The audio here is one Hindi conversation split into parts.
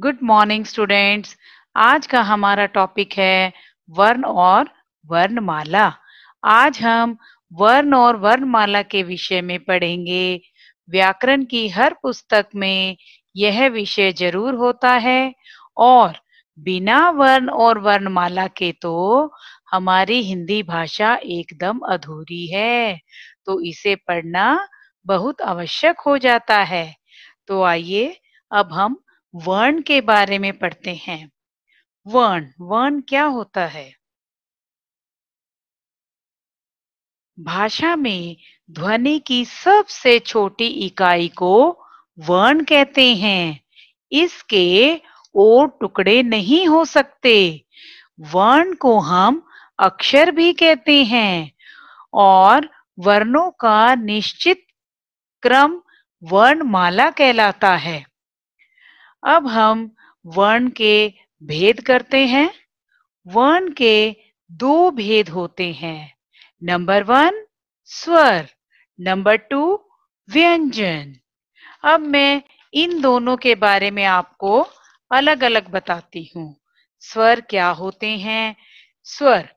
Good morning students. आज का हमारा टॉपिक है वर्ण और वर्णमाला। आज हम वर्ण और वर्णमाला के विषय में पढ़ेंगे। व्याकरण की हर पुस्तक में यह विषय जरूर होता है और बिना वर्ण और वर्णमाला के तो हमारी हिंदी भाषा एकदम अधूरी है। तो इसे पढ़ना बहुत आवश्यक हो जाता है। तो आइए अब हम वर्ण के बारे में पढ़ते हैं। वर्ण वर्ण क्या होता है? भाषा में ध्वनि की सबसे छोटी इकाई को वर्ण कहते हैं। इसके और टुकड़े नहीं हो सकते। वर्ण को हम अक्षर भी कहते हैं और वर्णों का निश्चित क्रम वर्णमाला कहलाता है। अब हम वर्ण के भेद करते हैं। वर्ण के दो भेद होते हैं। नंबर 1 स्वर, नंबर 2 व्यंजन। अब मैं इन दोनों के बारे में आपको अलग-अलग बताती हूँ। स्वर क्या होते हैं? स्वर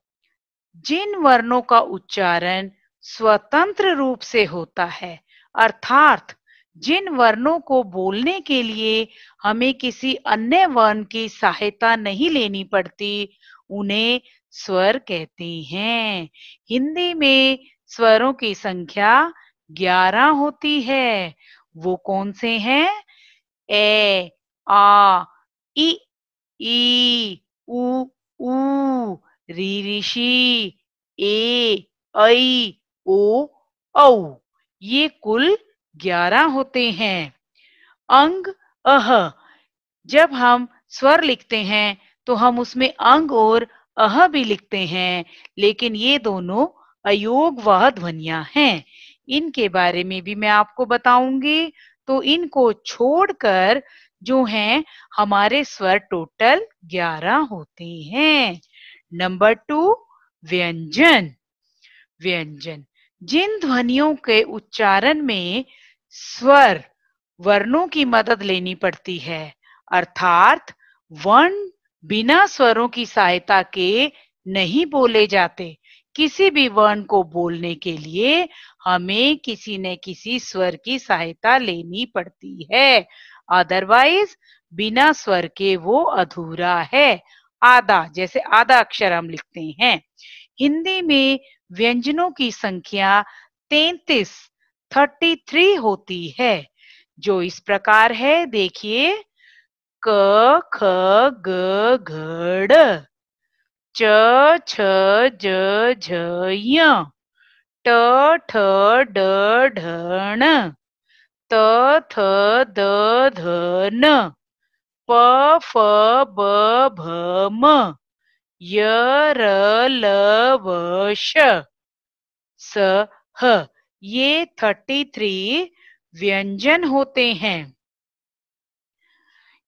जिन वर्णों का उच्चारण स्वतंत्र रूप से होता है, अर्थात जिन वर्णों को बोलने के लिए हमें किसी अन्य वर्ण की सहायता नहीं लेनी पड़ती, उन्हें स्वर कहते हैं। हिंदी में स्वरों की संख्या 11 होती है। वो कौन से हैं? ए, आ, इ, ई, उ, ऊ, री ऋषि, ए, ऐ, ओ, औ। ये कुल 11 होते हैं। अंग, अह। जब हम स्वर लिखते हैं तो हम उसमें अंग और अह भी लिखते हैं, लेकिन ये दोनों अयोगवाह ध्वनियां हैं। इनके बारे में भी मैं आपको बताऊंगी। तो इनको छोड़कर जो हैं हमारे स्वर टोटल 11 होते हैं। नंबर 2 व्यंजन। व्यंजन जिन ध्वनियों के उच्चारण में स्वर वर्णों की मदद लेनी पड़ती है, अर्थात वर्ण बिना स्वरों की सहायता के नहीं बोले जाते। किसी भी वर्ण को बोलने के लिए हमें किसी न किसी स्वर की सहायता लेनी पड़ती है। अदरवाइज बिना स्वर के वो अधूरा है। आधा, जैसे आधा अक्षर हम लिखते हैं। हिंदी में व्यंजनों की संख्या 33 होती है, जो इस प्रकार है। देखिए, क ख ग घ ड़, च छ ज झ ञ, ट ठ ड ढ ण, त थ द ध न, प फ ब भ म, य र ल व श, स ह। ये 33 व्यंजन होते हैं।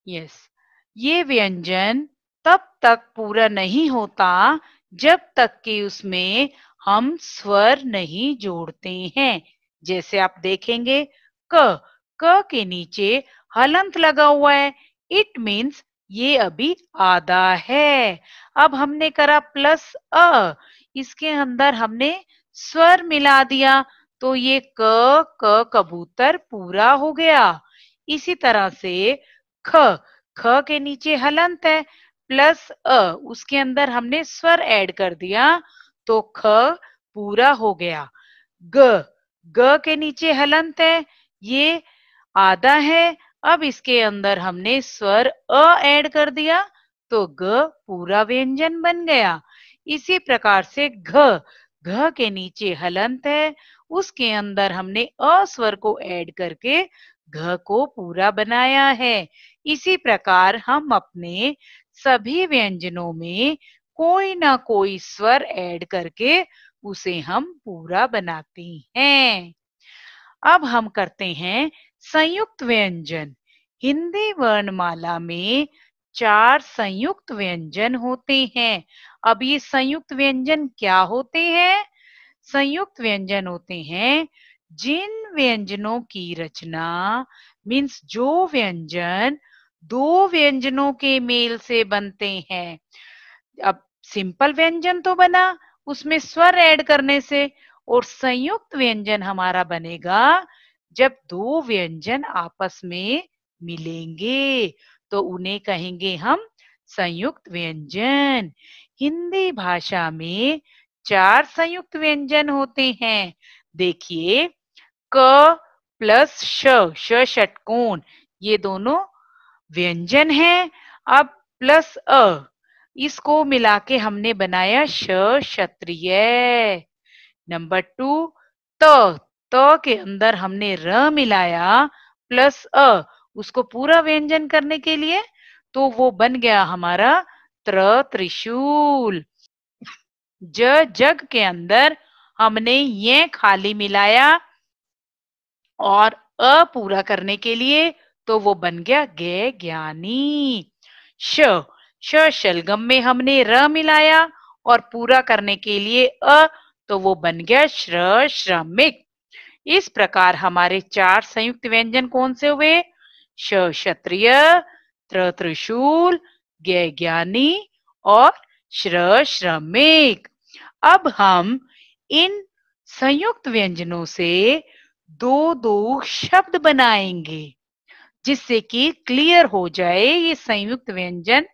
यस, ये व्यंजन तब तक पूरा नहीं होता जब तक कि उसमें हम स्वर नहीं जोड़ते हैं। जैसे आप देखेंगे, क क के नीचे हलंत लगा हुआ है। इट मीन्स ये अभी आधा है। अब हमने करा प्लस अ, इसके अंदर हमने स्वर मिला दिया तो ये क कबूतर पूरा हो गया। इसी तरह से ख ख के नीचे हलंत है, प्लस अ, उसके अंदर हमने स्वर ऐड कर दिया तो ख पूरा हो गया। ग ग के नीचे हलंत है, ये आधा है। अब इसके अंदर हमने स्वर अ ऐड कर दिया तो ग पूरा व्यंजन बन गया। इसी प्रकार से घ घ के नीचे हलंत है, उसके अंदर हमने अ स्वर को ऐड करके घ को पूरा बनाया है। इसी प्रकार हम अपने सभी व्यंजनों में कोई ना कोई स्वर ऐड करके उसे हम पूरा बनाते हैं। अब हम करते हैं संयुक्त व्यंजन। हिंदी वर्णमाला में 4 संयुक्त व्यंजन होते हैं। अब ये संयुक्त व्यंजन क्या होते हैं? संयुक्त व्यंजन होते हैं जिन व्यंजनों की रचना मीन्स जो व्यंजन दो व्यंजनों के मेल से बनते हैं। अब सिंपल व्यंजन तो बना उसमें स्वर ऐड करने से, और संयुक्त व्यंजन हमारा बनेगा जब दो व्यंजन आपस में मिलेंगे, तो उन्हें कहेंगे हम संयुक्त व्यंजन। हिंदी भाषा में 4 संयुक्त व्यंजन होते हैं। देखिए, क प्लस श षटकोण, ये दोनों व्यंजन है। अब प्लस इसको मिला के हमने बनाया क्षत्रिय। नंबर 2, त के अंदर हमने र मिलाया प्लस उसको पूरा व्यंजन करने के लिए, तो वो बन गया हमारा त्रिशूल। जग के अंदर हमने ये खाली मिलाया और पूरा करने के लिए, तो वो बन गया ज्ञानी। शलगम में हमने र मिलाया और पूरा करने के लिए तो वो बन गया श्रमिक। इस प्रकार हमारे 4 संयुक्त व्यंजन कौन से हुए? क्षत्रिय, त्रिशूल, ज्ञानी और श्रमिक। अब हम इन संयुक्त व्यंजनों से दो शब्द बनाएंगे, जिससे कि क्लियर हो जाए ये संयुक्त व्यंजन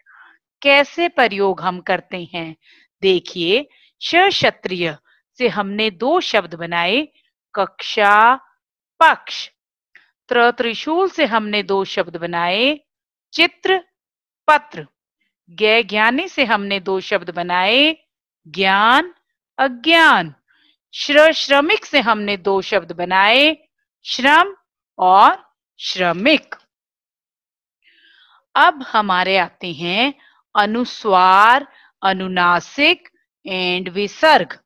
कैसे प्रयोग हम करते हैं। देखिए, क्षत्रिय से हमने 2 शब्द बनाए, कक्षा, पक्ष। त्रिशूल से हमने 2 शब्द बनाए, चित्र, पत्र। ज्ञानी से हमने 2 शब्द बनाए, ज्ञान, अज्ञान। श्रमिक से हमने 2 शब्द बनाए, श्रम और श्रमिक। अब हमारे आते हैं अनुस्वार, अनुनासिक एंड विसर्ग।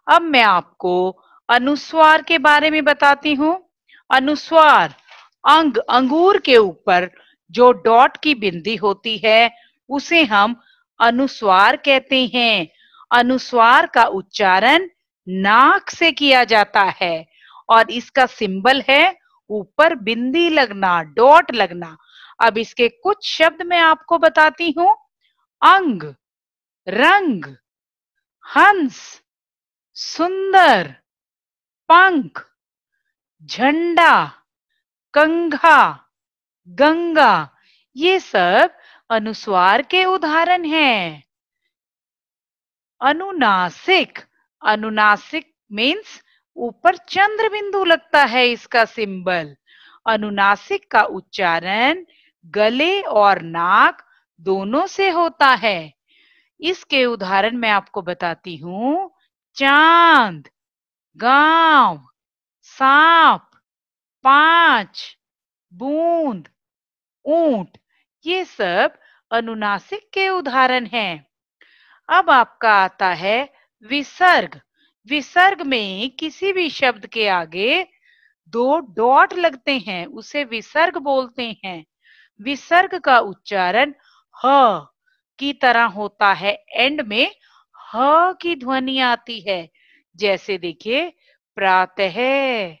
अब मैं आपको अनुस्वार के बारे में बताती हूँ। अनुस्वार अंगूर के ऊपर जो डॉट की बिंदी होती है उसे हम अनुस्वार कहते हैं। अनुस्वार का उच्चारण नाक से किया जाता है और इसका सिंबल है ऊपर बिंदी लगना, डॉट लगना। अब इसके कुछ शब्द मैं आपको बताती हूँ। अंग, रंग, हंस, सुंदर, पंख, झंडा, कंघा, गंगा, ये सब अनुस्वार के उदाहरण हैं। अनुनासिक, अनुनासिक मीन्स ऊपर चंद्र बिंदु लगता है इसका सिंबल। अनुनासिक का उच्चारण गले और नाक दोनों से होता है। इसके उदाहरण मैं आपको बताती हूँ। चांद, गांव, सांप, 5, बूंद, ऊंट, ये सब अनुनासिक के उदाहरण हैं। अब आपका आता है विसर्ग। विसर्ग में किसी भी शब्द के आगे 2 डॉट लगते हैं, उसे विसर्ग बोलते हैं। विसर्ग का उच्चारण ह की तरह होता है, एंड में ह की ध्वनि आती है। जैसे देखिए, प्रातः,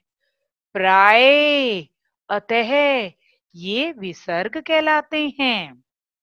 प्राय, अतः, ये विसर्ग कहलाते हैं।